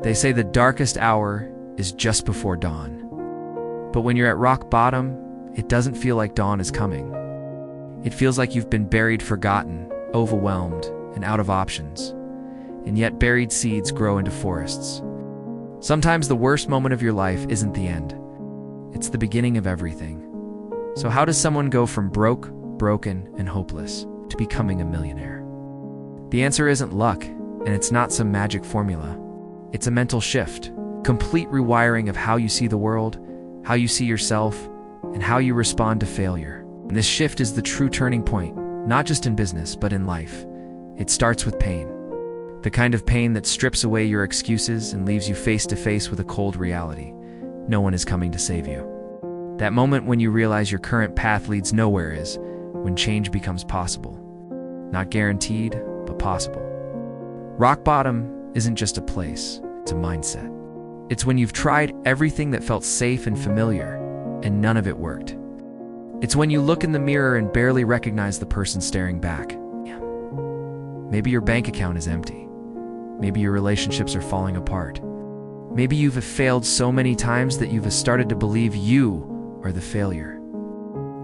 They say the darkest hour is just before dawn. But when you're at rock bottom, it doesn't feel like dawn is coming. It feels like you've been buried, forgotten, overwhelmed, and out of options. And yet buried seeds grow into forests. Sometimes the worst moment of your life isn't the end. It's the beginning of everything. So how does someone go from broke, broken, and hopeless to becoming a millionaire? The answer isn't luck, and it's not some magic formula. It's a mental shift, complete rewiring of how you see the world, how you see yourself, and how you respond to failure. And this shift is the true turning point, not just in business, but in life. It starts with pain. The kind of pain that strips away your excuses and leaves you face to face with a cold reality. No one is coming to save you. That moment when you realize your current path leads nowhere is when change becomes possible. Not guaranteed, but possible. Rock bottom isn't just a place, it's a mindset. It's when you've tried everything that felt safe and familiar, and none of it worked. It's when you look in the mirror and barely recognize the person staring back. Maybe your bank account is empty. Maybe your relationships are falling apart. Maybe you've failed so many times that you've started to believe you are the failure.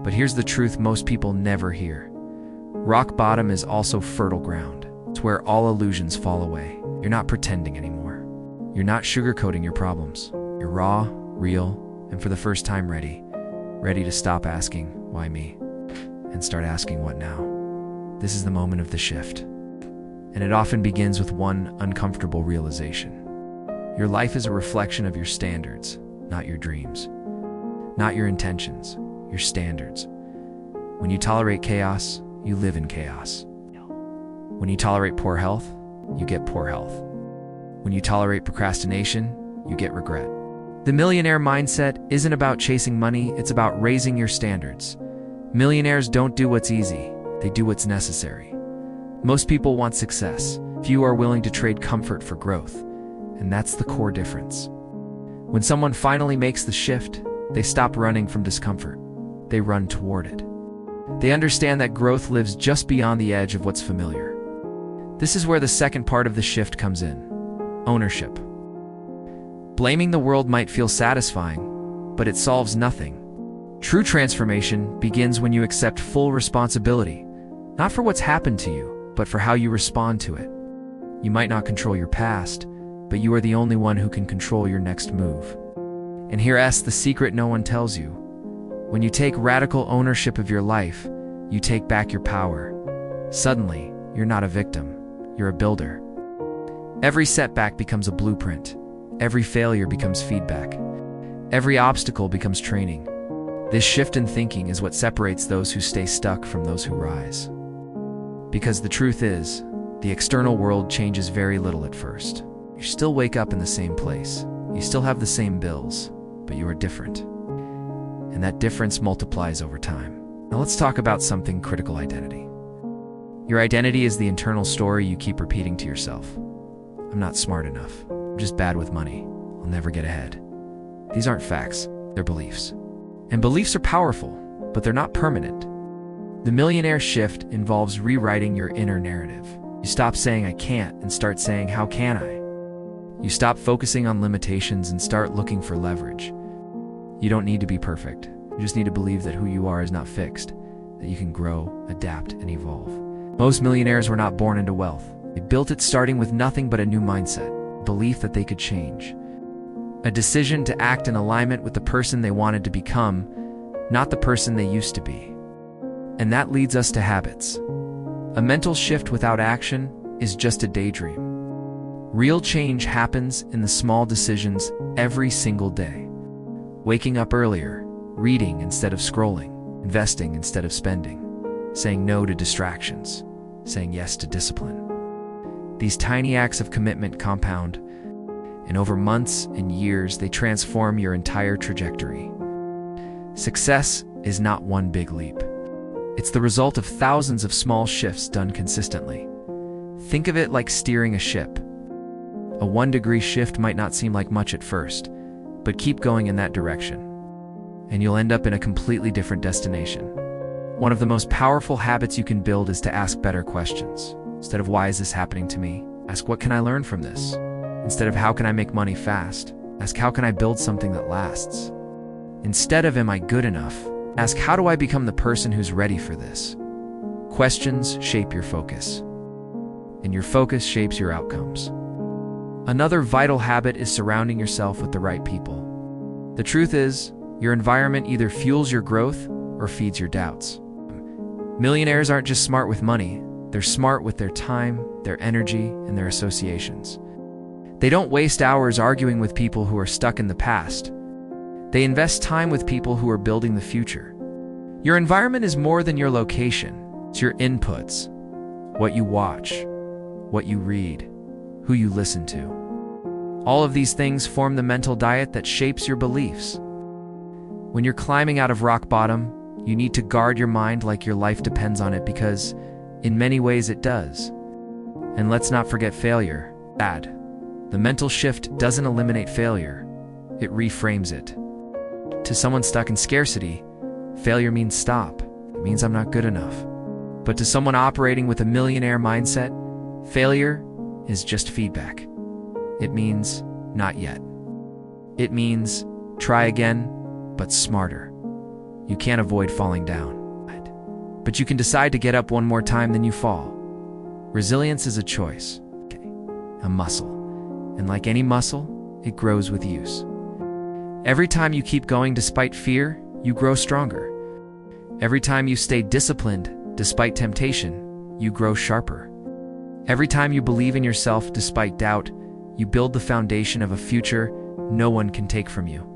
But here's the truth most people never hear. Rock bottom is also fertile ground. It's where all illusions fall away. You're not pretending anymore. You're not sugarcoating your problems. You're raw, real, and for the first time ready to stop asking, why me? And start asking, what now? This is the moment of the shift. And it often begins with one uncomfortable realization. Your life is a reflection of your standards, not your dreams. Not your intentions, your standards. When you tolerate chaos, you live in chaos. When you tolerate poor health, you get poor health. When you tolerate procrastination, you get regret. The millionaire mindset isn't about chasing money, it's about raising your standards. Millionaires don't do what's easy, they do what's necessary. Most people want success. Few are willing to trade comfort for growth. And that's the core difference. When someone finally makes the shift, they stop running from discomfort. They run toward it. They understand that growth lives just beyond the edge of what's familiar. This is where the second part of the shift comes in. Ownership. Blaming the world might feel satisfying, but it solves nothing. True transformation begins when you accept full responsibility, not for what's happened to you, but for how you respond to it. You might not control your past, but you are the only one who can control your next move. And here's the secret no one tells you. When you take radical ownership of your life, you take back your power. Suddenly, you're not a victim, you're a builder. Every setback becomes a blueprint. Every failure becomes feedback. Every obstacle becomes training. This shift in thinking is what separates those who stay stuck from those who rise. Because the truth is, the external world changes very little at first. You still wake up in the same place. You still have the same bills, but you are different. And that difference multiplies over time. Now let's talk about something critical: identity. Your identity is the internal story you keep repeating to yourself. I'm not smart enough. I'm just bad with money. I'll never get ahead. These aren't facts, they're beliefs. And beliefs are powerful, but they're not permanent. The millionaire shift involves rewriting your inner narrative. You stop saying I can't and start saying how can I? You stop focusing on limitations and start looking for leverage. You don't need to be perfect. You just need to believe that who you are is not fixed, that you can grow, adapt, and evolve. Most millionaires were not born into wealth. They built it starting with nothing but a new mindset, belief that they could change. A decision to act in alignment with the person they wanted to become, not the person they used to be. And that leads us to habits. A mental shift without action is just a daydream. Real change happens in the small decisions every single day. Waking up earlier, reading instead of scrolling, investing instead of spending, saying no to distractions, saying yes to discipline. These tiny acts of commitment compound, and over months and years they transform your entire trajectory. Success is not one big leap. It's the result of thousands of small shifts done consistently. Think of it like steering a ship. A 1-degree shift might not seem like much at first, but keep going in that direction, and you'll end up in a completely different destination. One of the most powerful habits you can build is to ask better questions. Instead of why is this happening to me, ask what can I learn from this? Instead of how can I make money fast, ask how can I build something that lasts. Instead of am I good enough, ask how do I become the person who's ready for this. Questions shape your focus, and your focus shapes your outcomes. Another vital habit is surrounding yourself with the right people. The truth is, your environment either fuels your growth or feeds your doubts. Millionaires aren't just smart with money, they're smart with their time, their energy, and their associations. They don't waste hours arguing with people who are stuck in the past. They invest time with people who are building the future. Your environment is more than your location. It's your inputs, what you watch, what you read, who you listen to. All of these things form the mental diet that shapes your beliefs. When you're climbing out of rock bottom, you need to guard your mind like your life depends on it because, in many ways, it does. And let's not forget failure. The mental shift doesn't eliminate failure, it reframes it. To someone stuck in scarcity, failure means stop. It means I'm not good enough. But to someone operating with a millionaire mindset, failure is just feedback. It means not yet. It means try again, but smarter. You can't avoid falling down, but you can decide to get up one more time than you fall. Resilience is a choice, a muscle. And like any muscle, it grows with use. Every time you keep going despite fear, you grow stronger. Every time you stay disciplined despite temptation, you grow sharper. Every time you believe in yourself despite doubt, you build the foundation of a future no one can take from you.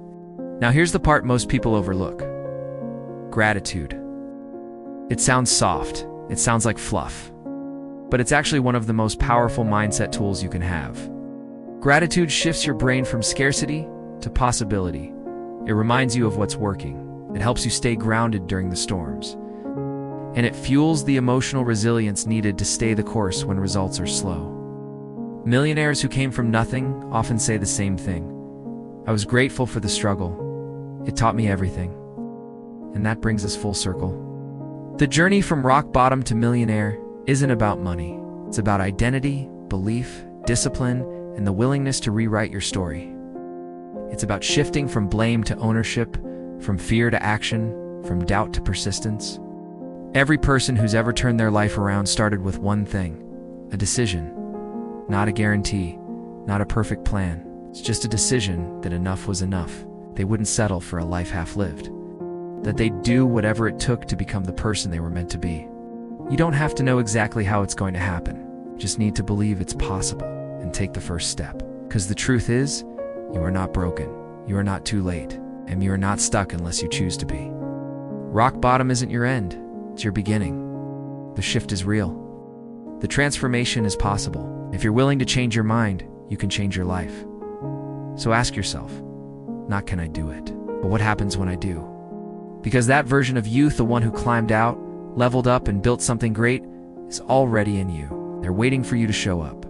Now here's the part most people overlook. Gratitude. It sounds soft, it sounds like fluff, but it's actually one of the most powerful mindset tools you can have. Gratitude shifts your brain from scarcity to possibility. It reminds you of what's working. It helps you stay grounded during the storms. And it fuels the emotional resilience needed to stay the course when results are slow. Millionaires who came from nothing often say the same thing. I was grateful for the struggle. It taught me everything. And that brings us full circle. The journey from rock bottom to millionaire isn't about money. It's about identity, belief, discipline, and the willingness to rewrite your story. It's about shifting from blame to ownership, from fear to action, from doubt to persistence. Every person who's ever turned their life around started with one thing, a decision. Not a guarantee, not a perfect plan. It's just a decision that enough was enough. They wouldn't settle for a life half-lived. That they'd do whatever it took to become the person they were meant to be. You don't have to know exactly how it's going to happen. You just need to believe it's possible and take the first step. Because the truth is, you are not broken, you are not too late, and you are not stuck unless you choose to be. Rock bottom isn't your end, it's your beginning. The shift is real. The transformation is possible. If you're willing to change your mind, you can change your life. So ask yourself, not can I do it, but what happens when I do? Because that version of you, the one who climbed out, leveled up, and built something great, is already in you. They're waiting for you to show up.